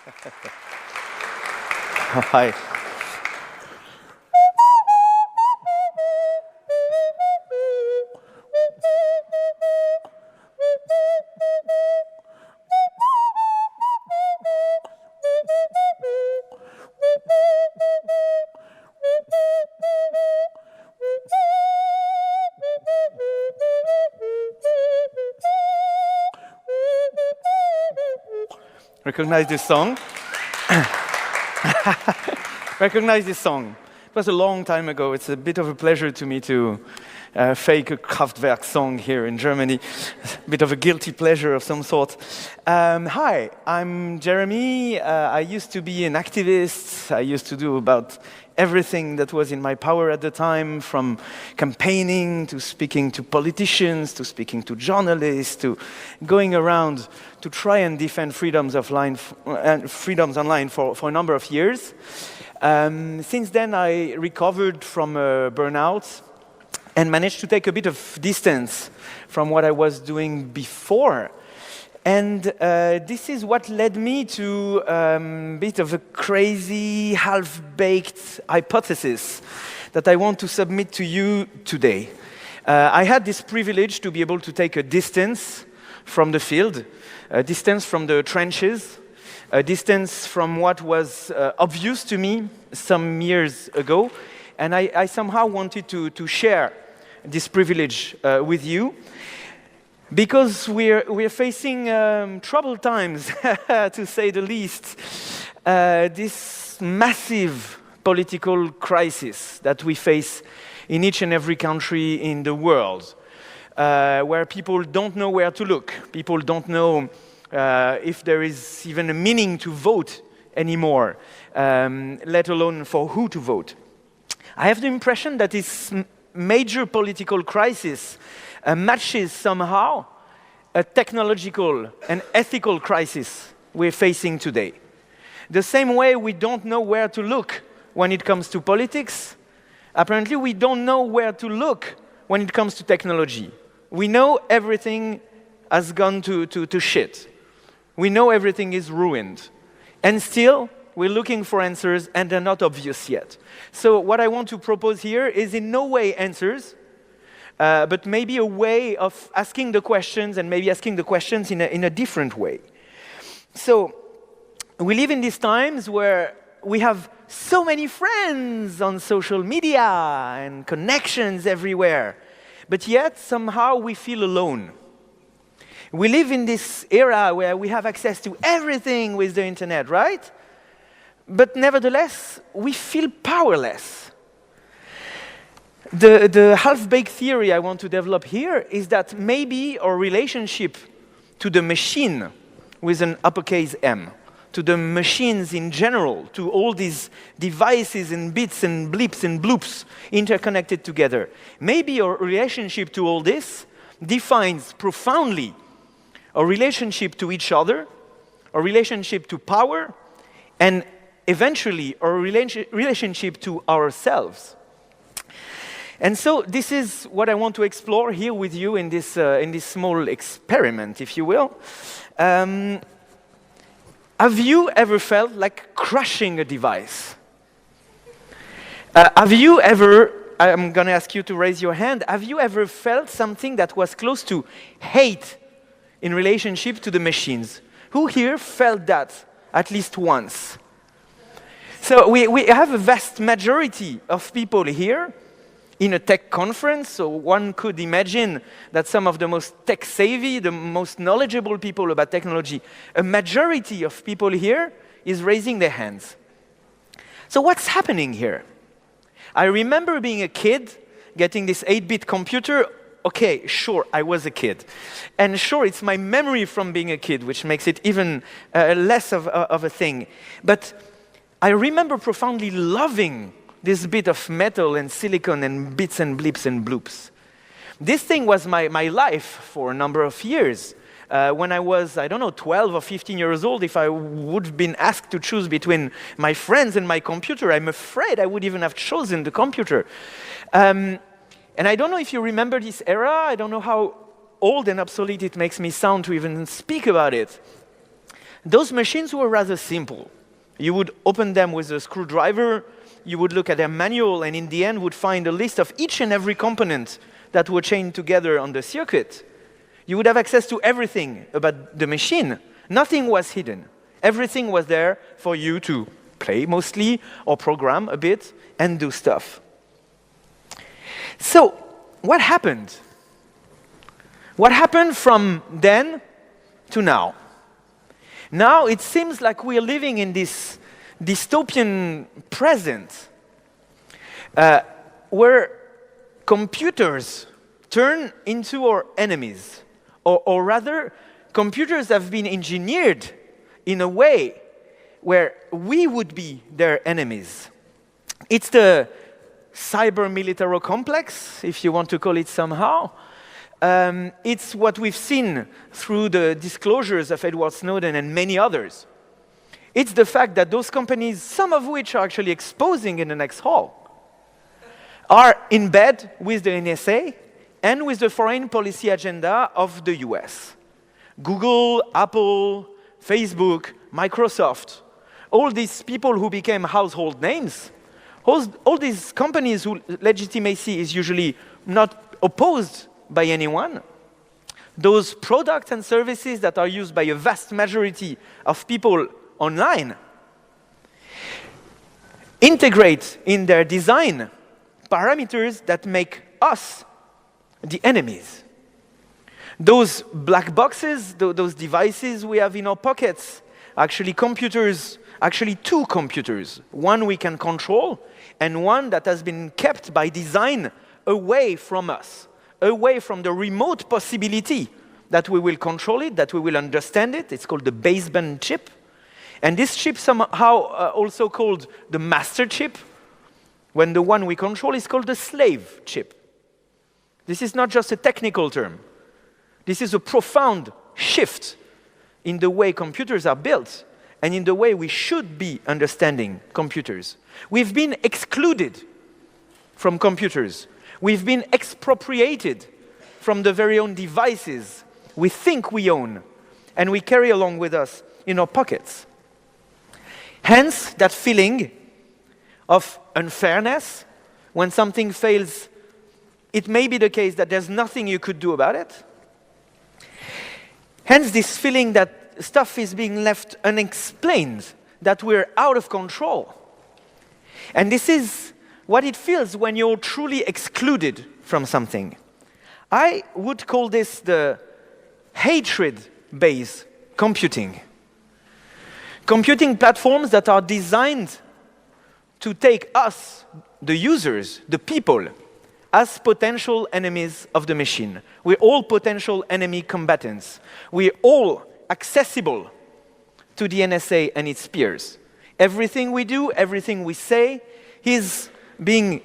Hi. Recognize this song? Recognize this song. It was a long time ago. It's a bit of a pleasure to me to fake a Kraftwerk song here in Germany. A bit of a guilty pleasure of some sort. Hi, I'm Jérémie. I used to be an activist. I used to do about everything that was in my power at the time, from campaigning to speaking to politicians, to speaking to journalists, to going around to try and defend freedoms online for a number of years. Since then, I recovered from burnout and managed to take a bit of distance from what I was doing before. And this is what led me to a bit of a crazy, half-baked hypothesis that I want to submit to you today. I had this privilege to be able to take a distance from the field, a distance from the trenches, a distance from what was obvious to me some years ago, and I somehow wanted to share this privilege with you. Because we're facing troubled times, to say the least. This massive political crisis that we face in each and every country in the world, where people don't know where to look. People don't know if there is even a meaning to vote anymore, let alone for who to vote. I have the impression that this major political crisis matches somehow a technological and ethical crisis we're facing today. The same way we don't know where to look when it comes to politics, apparently we don't know where to look when it comes to technology. We know everything has gone to shit. We know everything is ruined. And still, we're looking for answers and they're not obvious yet. So what I want to propose here is in no way answers, but maybe a way of asking the questions and maybe asking the questions in a different way. So we live in these times where we have so many friends on social media and connections everywhere, but yet somehow we feel alone. We live in this era where we have access to everything with the internet, right? But nevertheless, we feel powerless. The half-baked theory I want to develop here is that maybe our relationship to the machine with an uppercase M, to the machines in general, to all these devices and bits and blips and bloops interconnected together, maybe our relationship to all this defines profoundly our relationship to each other, our relationship to power, and eventually our relationship to ourselves. And so this is what I want to explore here with you in this small experiment, if you will. Have you ever felt like crushing a device? Have you ever, I'm going to ask you to raise your hand, have you ever felt something that was close to hate in relationship to the machines? Who here felt that at least once? So we have a vast majority of people here in a tech conference, so one could imagine that some of the most tech-savvy, the most knowledgeable people about technology, a majority of people here is raising their hands. So what's happening here? I remember being a kid, getting this 8-bit computer. Okay, sure, I was a kid. And sure, it's my memory from being a kid, which makes it even less of a thing. But I remember profoundly loving this bit of metal and silicon and bits and blips and bloops. This thing was my life for a number of years. When I was, I don't know, 12 or 15 years old, if I would have been asked to choose between my friends and my computer, I'm afraid I would even have chosen the computer. And I don't know if you remember this era. I don't know how old and obsolete it makes me sound to even speak about it. Those machines were rather simple. You would open them with a screwdriver, you would look at their manual, and in the end would find a list of each and every component that were chained together on the circuit. You would have access to everything about the machine. Nothing was hidden. Everything was there for you to play mostly, or program a bit, and do stuff. So, what happened? What happened from then to now? Now it seems like we are living in this dystopian present where computers turn into our enemies. Or rather, computers have been engineered in a way where we would be their enemies. It's the cyber-military complex, if you want to call it somehow. It's what we've seen through the disclosures of Edward Snowden and many others. It's the fact that those companies, some of which are actually exposing in the next hall, are in bed with the NSA and with the foreign policy agenda of the US. Google, Apple, Facebook, Microsoft, all these people who became household names, all these companies whose legitimacy is usually not opposed by anyone, those products and services that are used by a vast majority of people online, integrate in their design parameters that make us the enemies. Those black boxes, those devices we have in our pockets, actually computers, actually two computers. One we can control, and one that has been kept by design away from us, away from the remote possibility that we will control it, that we will understand it. It's called the baseband chip. And this chip somehow also called the master chip, when the one we control is called the slave chip. This is not just a technical term. This is a profound shift in the way computers are built and in the way we should be understanding computers. We've been excluded from computers. We've been expropriated from the very own devices we think we own and we carry along with us in our pockets. Hence, that feeling of unfairness. When something fails, it may be the case that there's nothing you could do about it. Hence, this feeling that stuff is being left unexplained, that we're out of control. And this is what it feels when you're truly excluded from something. I would call this the hatred-based computing. Computing platforms that are designed to take us, the users, the people, as potential enemies of the machine. We're all potential enemy combatants. We're all accessible to the NSA and its peers. Everything we do, everything we say, is being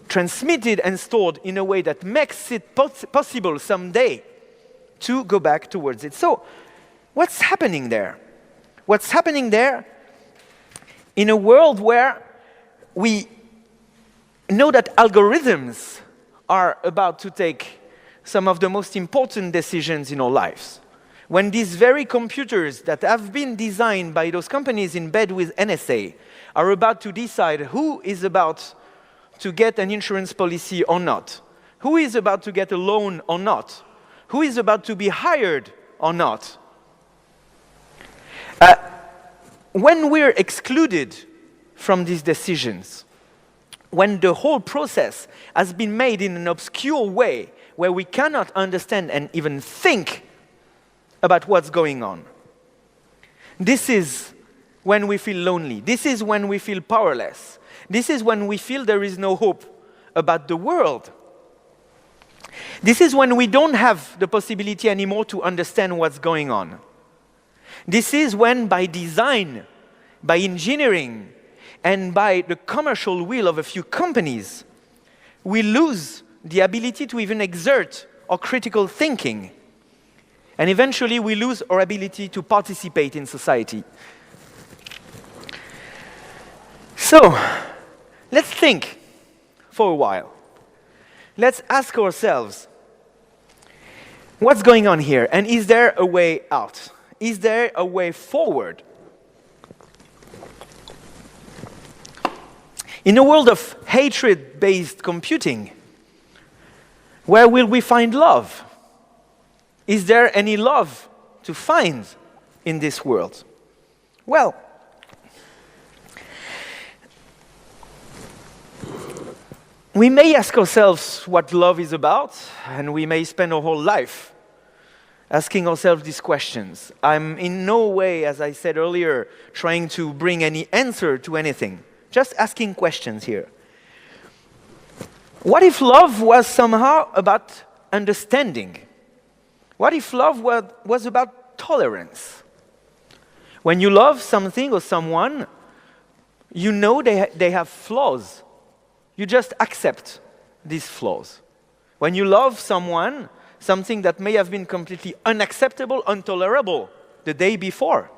transmitted and stored in a way that makes it possible someday to go back towards it. So, what's happening there? What's happening there in a world where we know that algorithms are about to take some of the most important decisions in our lives? When these very computers that have been designed by those companies in bed with NSA are about to decide who is about to get an insurance policy or not, who is about to get a loan or not, who is about to be hired or not. When we're excluded from these decisions, when the whole process has been made in an obscure way where we cannot understand and even think about what's going on, this is when we feel lonely. This is when we feel powerless. This is when we feel there is no hope about the world. This is when we don't have the possibility anymore to understand what's going on. This is when, by design, by engineering, and by the commercial will of a few companies, we lose the ability to even exert our critical thinking. And eventually we lose our ability to participate in society. So, let's think for a while. Let's ask ourselves, what's going on here? And is there a way out? Is there a way forward? In a world of hatred-based computing, where will we find love? Is there any love to find in this world? Well, we may ask ourselves what love is about, and we may spend our whole life asking ourselves these questions. I'm in no way, as I said earlier, trying to bring any answer to anything. Just asking questions here. What if love was somehow about understanding? What if love was about tolerance? When you love something or someone, you know they have flaws. You just accept these flaws. When you love someone, something that may have been completely unacceptable, intolerable the day before,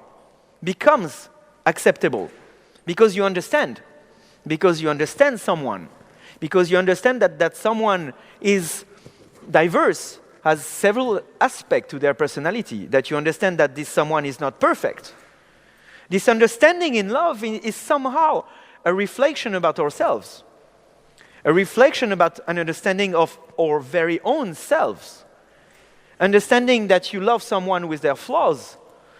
becomes acceptable because you understand. Because you understand someone. Because you understand that someone is diverse, has several aspects to their personality, that you understand that this someone is not perfect. This understanding in love is somehow a reflection about ourselves, a reflection about an understanding of our very own selves. Understanding that you love someone with their flaws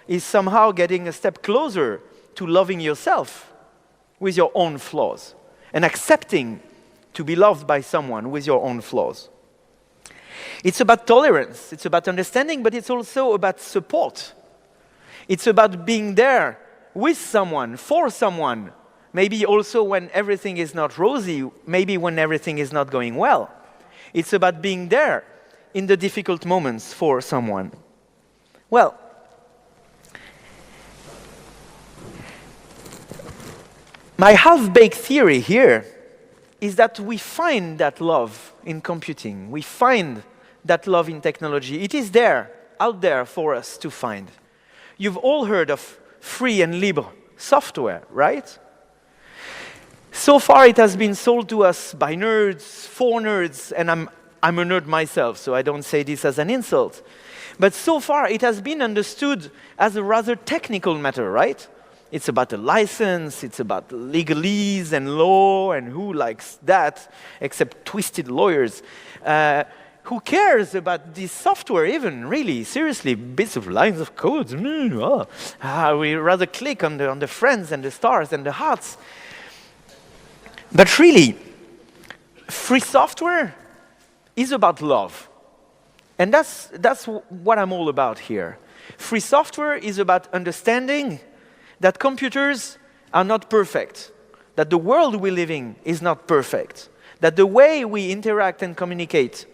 is somehow getting a step closer to loving yourself with your own flaws, and accepting to be loved by someone with your own flaws. It's about tolerance, it's about understanding, but it's also about support. It's about being there with someone, for someone, maybe also when everything is not rosy, maybe when everything is not going well. It's about being there in the difficult moments for someone. Well, my half-baked theory here is that we find that love in computing. We find that love in technology. It is there, out there for us to find. You've all heard of free and libre software, right? So far it has been sold to us by nerds, for nerds, and I'm a nerd myself, so I don't say this as an insult. But so far it has been understood as a rather technical matter, right? It's about a license, it's about legalese and law, and who likes that, except twisted lawyers. Who cares about this software even, really? Seriously, bits of lines of code. We rather click on the friends and the stars and the hearts. But really, free software is about love. And that's what I'm all about here. Free software is about understanding that computers are not perfect, that the world we live in is not perfect, that the way we interact and communicate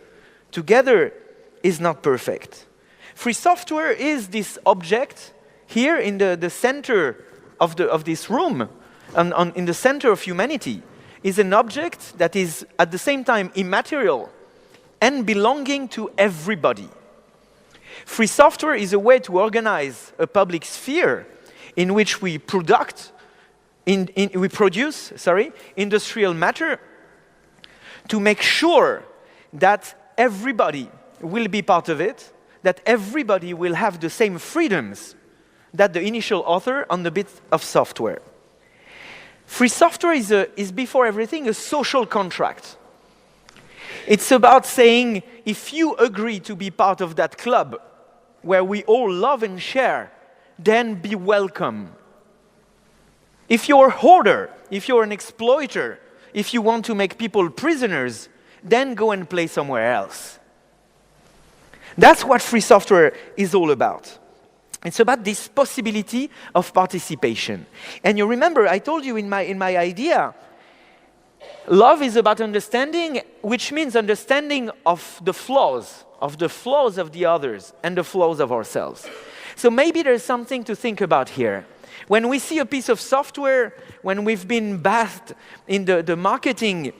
together is not perfect. Free software is this object here in the center of this room, in the center of humanity, is an object that is at the same time immaterial and belonging to everybody. Free software is a way to organize a public sphere in which we produce industrial matter to make sure that everybody will be part of it, that everybody will have the same freedoms that the initial author on the bit of software. Free software is before everything a social contract. It's about saying, if you agree to be part of that club where we all love and share, then be welcome. If you're a hoarder, if you're an exploiter, if you want to make people prisoners, then go and play somewhere else. That's what free software is all about. It's about this possibility of participation. And you remember, I told you in my idea, love is about understanding, which means understanding of the flaws of the others and the flaws of ourselves. So maybe there's something to think about here. When we see a piece of software, when we've been bathed in the marketing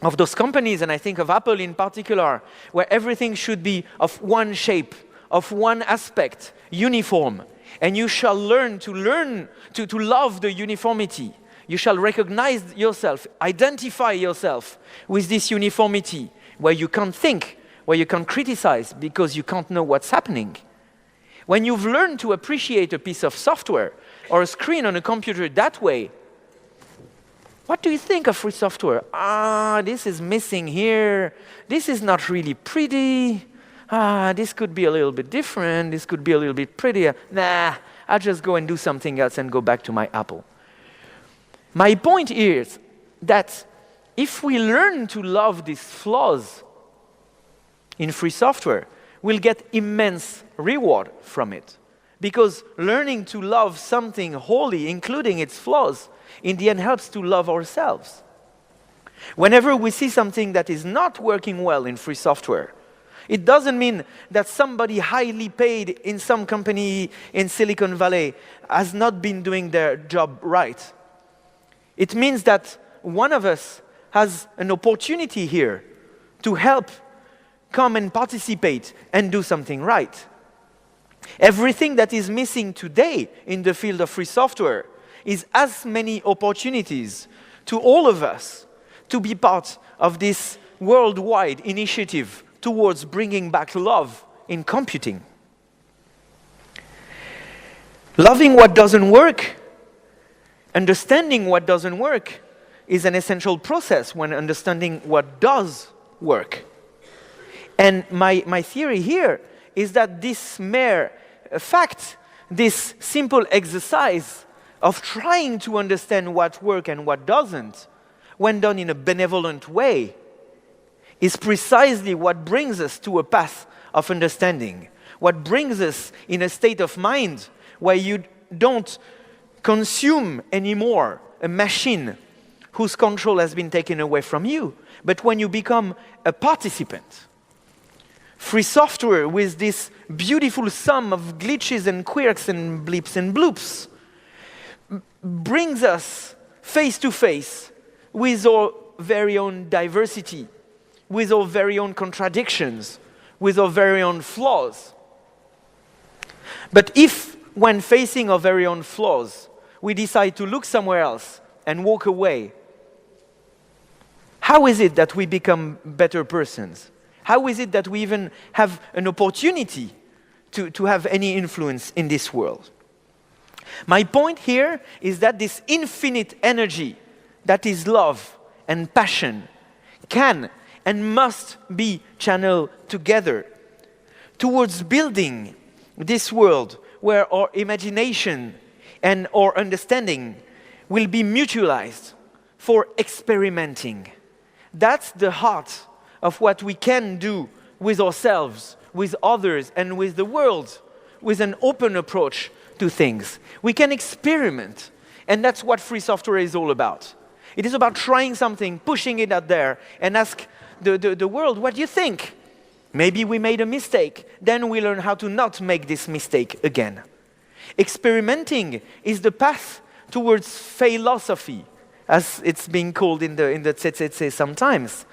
of those companies, and I think of Apple in particular, where everything should be of one shape, of one aspect, uniform, and you shall learn to love the uniformity. You shall recognize yourself, identify yourself with this uniformity, where you can't think, where you can't criticize, because you can't know what's happening. When you've learned to appreciate a piece of software or a screen on a computer that way, what do you think of free software? This is missing here. This is not really pretty. This could be a little bit different. This could be a little bit prettier. Nah, I'll just go and do something else and go back to my Apple. My point is that if we learn to love these flaws in free software, we'll get immense reward from it. Because learning to love something wholly, including its flaws, in the end helps to love ourselves. Whenever we see something that is not working well in free software, it doesn't mean that somebody highly paid in some company in Silicon Valley has not been doing their job right. It means that one of us has an opportunity here to help come and participate and do something right. Everything that is missing today in the field of free software is as many opportunities to all of us to be part of this worldwide initiative towards bringing back love in computing. Loving what doesn't work, understanding what doesn't work, is an essential process when understanding what does work. And my theory here is that this mere fact, this simple exercise of trying to understand what works and what doesn't, when done in a benevolent way, is precisely what brings us to a path of understanding, what brings us in a state of mind where you don't consume anymore a machine whose control has been taken away from you, but when you become a participant. Free software with this beautiful sum of glitches and quirks and blips and bloops brings us face to face with our very own diversity, with our very own contradictions, with our very own flaws. But if, when facing our very own flaws, we decide to look somewhere else and walk away, how is it that we become better persons? How is it that we even have an opportunity to have any influence in this world? My point here is that this infinite energy that is love and passion can and must be channeled together towards building this world where our imagination and our understanding will be mutualized for experimenting. That's the heart of what we can do with ourselves, with others, and with the world, with an open approach to things. We can experiment, and that's what free software is all about. It is about trying something, pushing it out there, and ask the world, what do you think? Maybe we made a mistake. Then we learn how to not make this mistake again. Experimenting is the path towards philosophy, as it's being called in the CCC sometimes.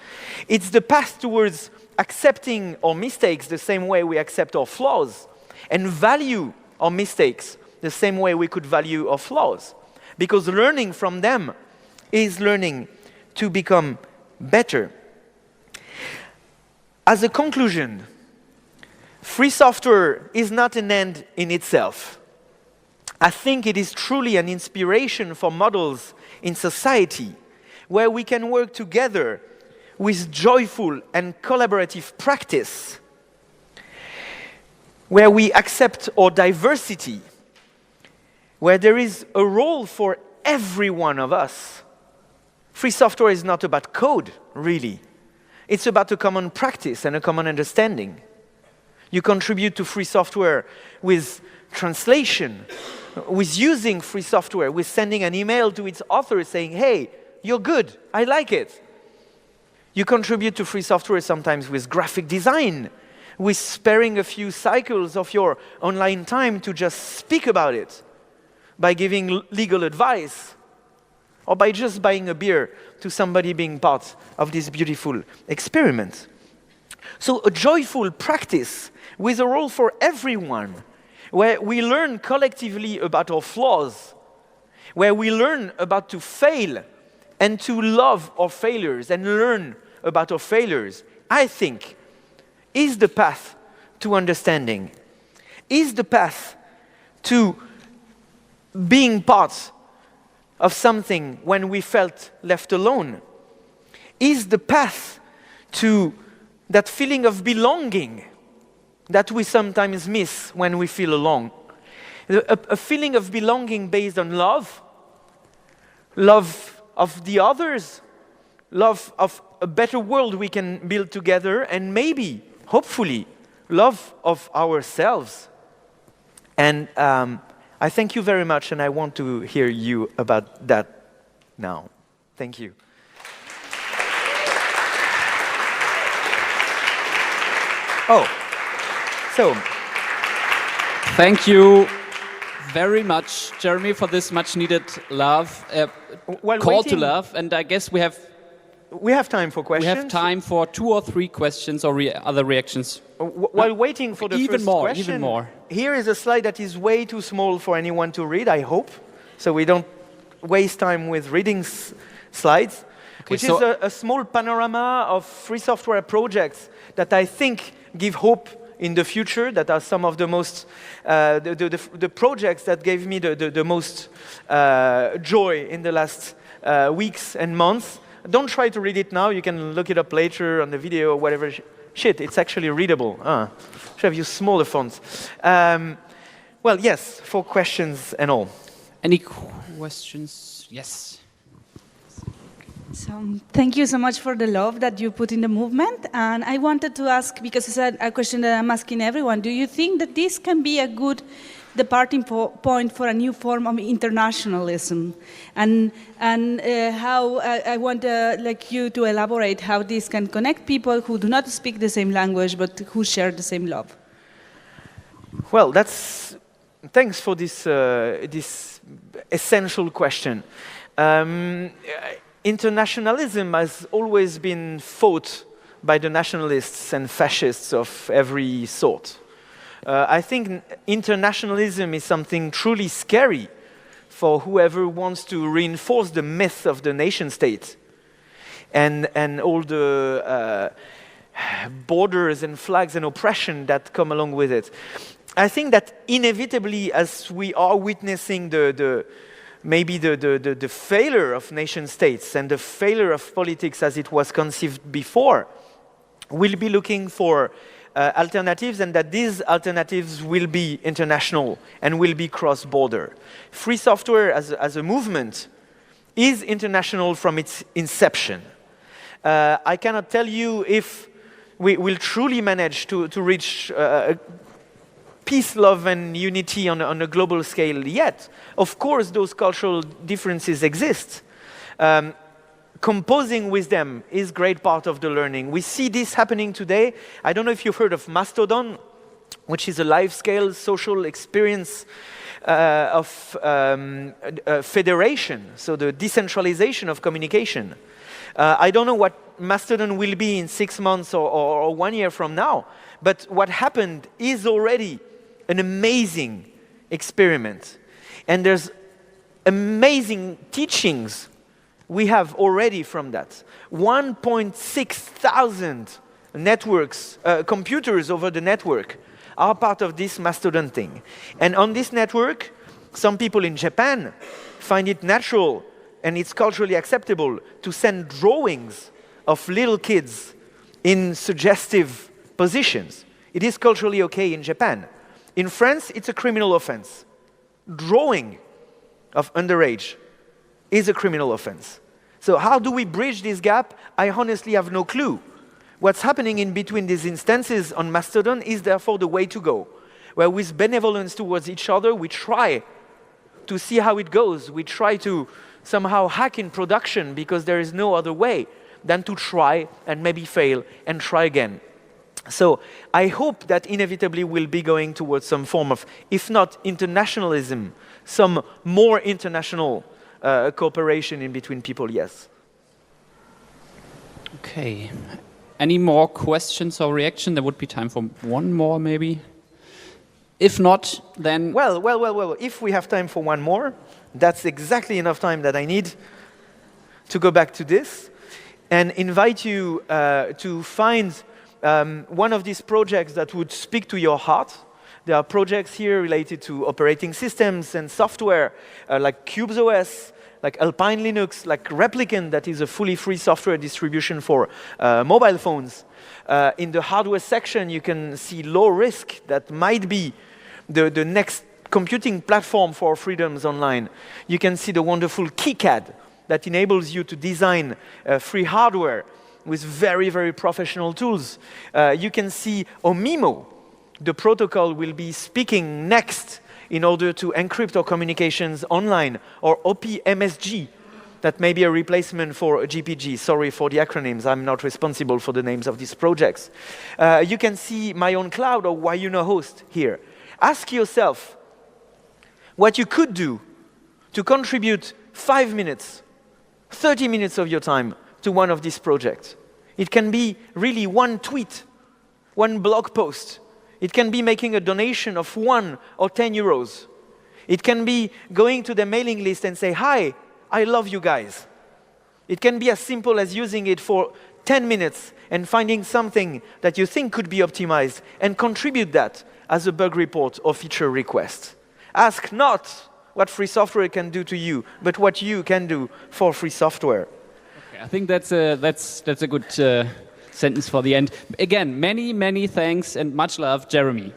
It's the path towards accepting our mistakes the same way we accept our flaws, and value our mistakes the same way we could value our flaws. Because learning from them is learning to become better. As a conclusion, free software is not an end in itself. I think it is truly an inspiration for models in society where we can work together with joyful and collaborative practice, where we accept our diversity, where there is a role for every one of us. Free software is not about code, really. It's about a common practice and a common understanding. You contribute to free software with translation, with using free software, with sending an email to its author saying, hey, you're good, I like it. You contribute to free software sometimes with graphic design, with sparing a few cycles of your online time to just speak about it, by giving legal advice, or by just buying a beer to somebody being part of this beautiful experiment. So a joyful practice with a role for everyone, where we learn collectively about our flaws, where we learn about to fail and to love our failures and learn about our failures, I think, is the path to understanding. is the path to being part of something when we felt left alone, is the path to that feeling of belonging that we sometimes miss when we feel alone. A feeling of belonging based on love, love of the others, love of a better world we can build together, and maybe, hopefully, love of ourselves. And I thank you very much, and I want to hear you about that now. Thank you. Oh, so. Thank you very much, Jérémie, for this much-needed love, call to love. And I guess we have time for questions. We have time for 2 or 3 questions or other reactions. While waiting for the first question, even more. Here is a slide that is way too small for anyone to read, I hope. So we don't waste time with reading slides, okay, which is a small panorama of free software projects that I think give hope in the future, that are some of the most, the projects that gave me the most joy in the last weeks and months. Don't try to read it now, you can look it up later on the video or whatever. Shit, it's actually readable. Should have used smaller fonts. Well, yes, for questions and all. Any questions? Yes. So, thank you so much for the love that you put in the movement. And I wanted to ask, because it's a question that I'm asking everyone, do you think that this can be a good departing point for a new form of internationalism? And how, I want like you to elaborate how this can connect people who do not speak the same language, but who share the same love. Well, thanks for this, this essential question. Internationalism has always been fought by the nationalists and fascists of every sort. I think internationalism is something truly scary for whoever wants to reinforce the myth of the nation-state and all the borders and flags and oppression that come along with it. I think that inevitably, as we are witnessing maybe the failure of nation-states and the failure of politics as it was conceived before, we'll be looking for alternatives, and that these alternatives will be international and will be cross-border. Free software as a movement is international from its inception. I cannot tell you if we will truly manage to reach peace, love, and unity on a global scale yet. Of course, those cultural differences exist. Composing with them is a great part of the learning. We see this happening today. I don't know if you've heard of Mastodon, which is a life-scale social experience of federation, so the decentralization of communication. I don't know what Mastodon will be in 6 months or 1 year from now, but what happened is already an amazing experiment. And there's amazing teachings we have already from that. 1.6 thousand networks, computers over the network are part of this Mastodon thing. And on this network, some people in Japan find it natural and it's culturally acceptable to send drawings of little kids in suggestive positions. It is culturally okay in Japan. In France, it's a criminal offense. Drawing of underage is a criminal offense. So how do we bridge this gap? I honestly have no clue. What's happening in between these instances on Mastodon is therefore the way to go, where with benevolence towards each other, we try to see how it goes. We try to somehow hack in production because there is no other way than to try and maybe fail and try again. So I hope that inevitably we'll be going towards some form of, if not internationalism, some more international cooperation in between people, yes. Okay. Any more questions or reaction? There would be time for one more, maybe. If not, then... Well, if we have time for one more, that's exactly enough time that I need to go back to this and invite you to find one of these projects that would speak to your heart. There are projects here related to operating systems and software, like CubesOS, like Alpine Linux, like Replicant, that is a fully free software distribution for mobile phones. In the hardware section, you can see low risk that might be the next computing platform for freedoms online. You can see the wonderful KiCad that enables you to design free hardware with very, very professional tools. You can see Omimo, the protocol will be speaking next in order to encrypt our communications online, or OPMSG, that may be a replacement for GPG. Sorry for the acronyms, I'm not responsible for the names of these projects. You can see My Own Cloud or Wayuno Host here. Ask yourself what you could do to contribute 5 minutes, 30 minutes of your time to one of these projects. It can be really one tweet, one blog post. It can be making a donation of 1 or 10 euros. It can be going to the mailing list and say, hi, I love you guys. It can be as simple as using it for 10 minutes and finding something that you think could be optimized and contribute that as a bug report or feature request. Ask not what free software can do to you, but what you can do for free software. Okay, I think that's a good sentence for the end. Again, many, many thanks and much love, Jérémie.